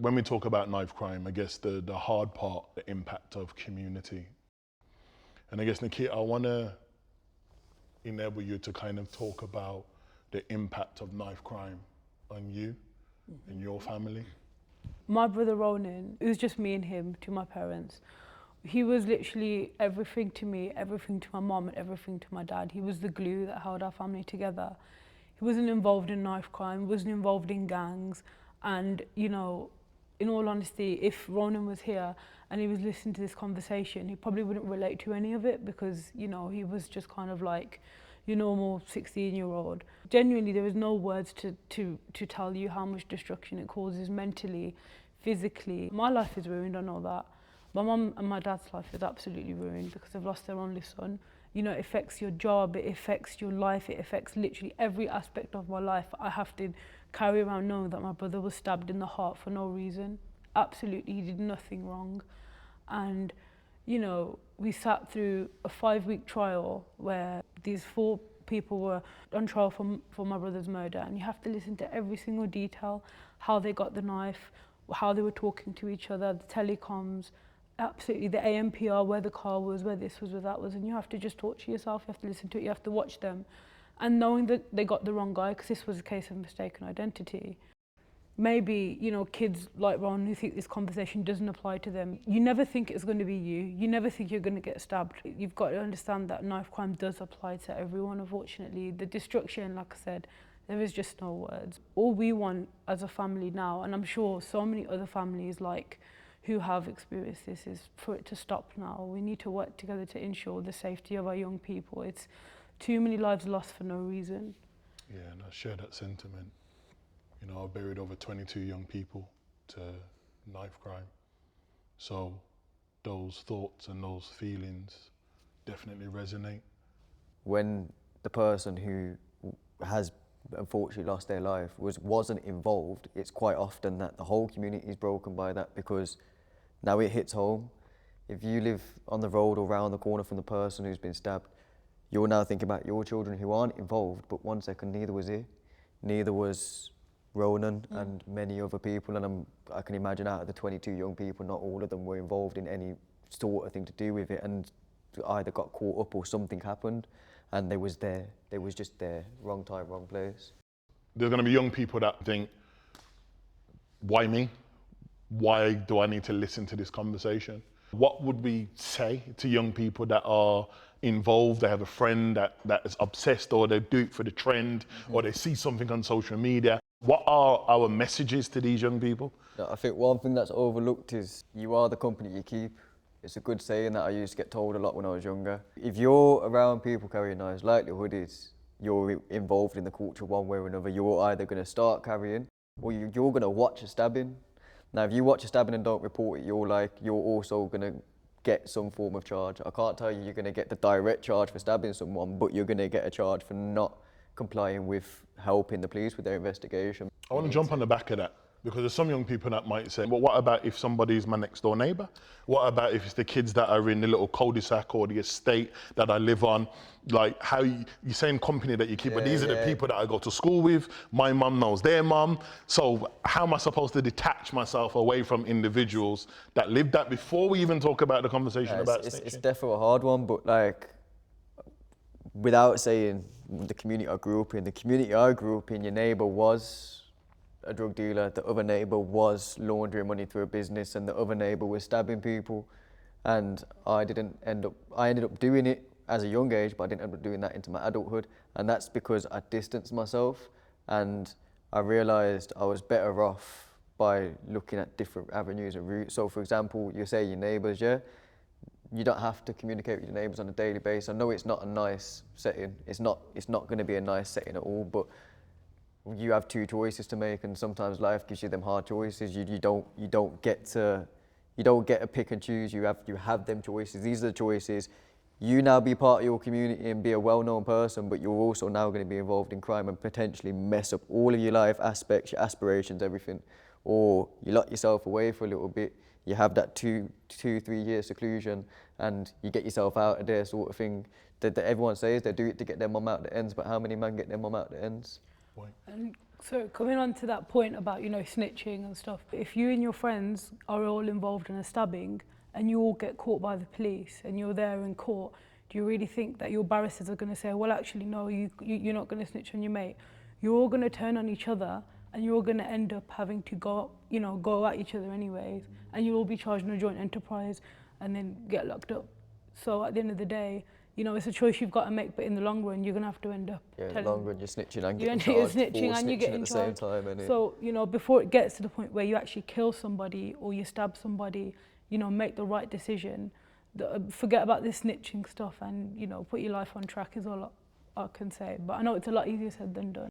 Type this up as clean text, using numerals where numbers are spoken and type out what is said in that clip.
When we talk about knife crime, I guess the hard part, the impact of community. And I guess, Nikita, I want to enable you to kind of talk about the impact of knife crime on you and your family. My brother Ronan, it was just me and him to my parents. He was literally everything to me, everything to my mom, and everything to my dad. He was the glue that held our family together. He wasn't involved in knife crime, wasn't involved in gangs. And, you know, in all honesty, if Ronan was here and he was listening to this conversation, he probably wouldn't relate to any of it because, you know, he was just kind of like your normal 16-year-old. Genuinely, there is no words to tell you how much destruction it causes mentally, physically. My life is ruined, I know that. My mum and my dad's life is absolutely ruined because they've lost their only son. You know, it affects your job, it affects your life, it affects literally every aspect of my life. I have to carry around knowing that my brother was stabbed in the heart for no reason. Absolutely, he did nothing wrong. And, you know, we sat through a 5-week trial where these 4 people were on trial for my brother's murder, and you have to listen to every single detail, how they got the knife, how they were talking to each other, the telecoms, absolutely the AMPR, where the car was, where this was, where that was, and you have to just torture yourself, you have to listen to it, you have to watch them. And knowing that they got the wrong guy, because this was a case of mistaken identity. Maybe, you know, kids like Ron who think this conversation doesn't apply to them, you never think it's going to be you. You never think you're going to get stabbed. You've got to understand that knife crime does apply to everyone, unfortunately. The destruction, like I said, there is just no words. All we want as a family now, and I'm sure so many other families like who have experienced this, is for it to stop now. We need to work together to ensure the safety of our young people. It's too many lives lost for no reason. Yeah, and I share that sentiment. You know, I buried over 22 young people to knife crime. So those thoughts and those feelings definitely resonate. When the person who has unfortunately lost their life wasn't involved, it's quite often that the whole community is broken by that, because now it hits home. If you live on the road or round the corner from the person who's been stabbed, you're now thinking about your children who aren't involved, but 1 second, neither was he. Neither was Ronan and many other people, and I can imagine out of the 22 young people, not all of them were involved in any sort of thing to do with it, and either got caught up or something happened, and they was just there, wrong time, wrong place. There's going to be young people that think, why me? Why do I need to listen to this conversation? What would we say to young people that are involved, they have a friend that is obsessed, or they do it for the trend, or they see something on social media? What are our messages to these young people? I think one thing that's overlooked is you are the company you keep. It's a good saying that I used to get told a lot when I was younger. If you're around people carrying knives, likelihood is you're involved in the culture one way or another. You're either going to start carrying, or you're going to watch a stabbing. Now, if you watch a stabbing and don't report it, you're also going to get some form of charge. I can't tell you you're going to get the direct charge for stabbing someone, but you're going to get a charge for not complying with helping the police with their investigation. I want to jump on the back of that, because there's some young people that might say, well, what about if somebody's my next door neighbour? What about if it's the kids that are in the little cul-de-sac or the estate that I live on? Like, how you same company that you keep, but these are the people that I go to school with. My mum knows their mum. So how am I supposed to detach myself away from individuals that lived that before we even talk about the conversation about snitching? It's definitely a hard one, but like, without saying the community I grew up in, your neighbour was a drug dealer, the other neighbour was laundering money through a business, and the other neighbour was stabbing people. And I ended up doing it as a young age, but I didn't end up doing that into my adulthood. And that's because I distanced myself, and I realised I was better off by looking at different avenues and routes. So for example, you say your neighbours, yeah? You don't have to communicate with your neighbours on a daily basis. I know it's not a nice setting. It's not going to be a nice setting at all, but you have 2 choices to make, and sometimes life gives you them hard choices. You don't get to pick and choose. You have them choices. These are the choices. You now be part of your community and be a well-known person, but you're also now going to be involved in crime and potentially mess up all of your life aspects, your aspirations, everything. Or you lock yourself away for a little bit. You have that 2-3 year seclusion, and you get yourself out of there, sort of thing. That everyone says they do it to get their mum out the ends, but how many men get their mum out the ends? And So coming on to that point about, snitching and stuff, if you and your friends are all involved in a stabbing and you all get caught by the police and you're there in court, do you really think that your barristers are going to say, well, actually, no, you're not going to snitch on your mate? You're all going to turn on each other and you're all going to end up having to go at each other anyways, and you'll all be charged in a joint enterprise and then get locked up. So at the end of the day, it's a choice you've got to make, but in the long run, you're going to have to end up in the long run, you're snitching and you're getting charged snitching for and you're snitching getting at the same charged. time, innit? So, before it gets to the point where you actually kill somebody or you stab somebody, make the right decision. Forget about this snitching stuff and, put your life on track is all I can say. But I know it's a lot easier said than done.